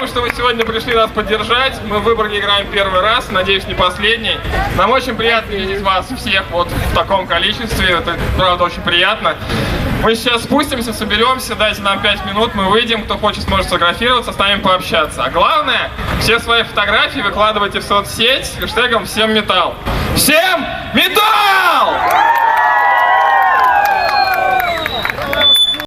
Спасибо, что вы сегодня пришли нас поддержать. Мы в Выборге играем первый раз, надеюсь, не последний. Нам очень приятно видеть вас всех вот в таком количестве. Это, правда, очень приятно. Мы сейчас спустимся, соберемся, дайте нам 5 минут, мы выйдем. Кто хочет, сможет сфотографироваться, с нами пообщаться. А главное, все свои фотографии выкладывайте в соцсеть с хэштегом «Всем металл». Всем металл!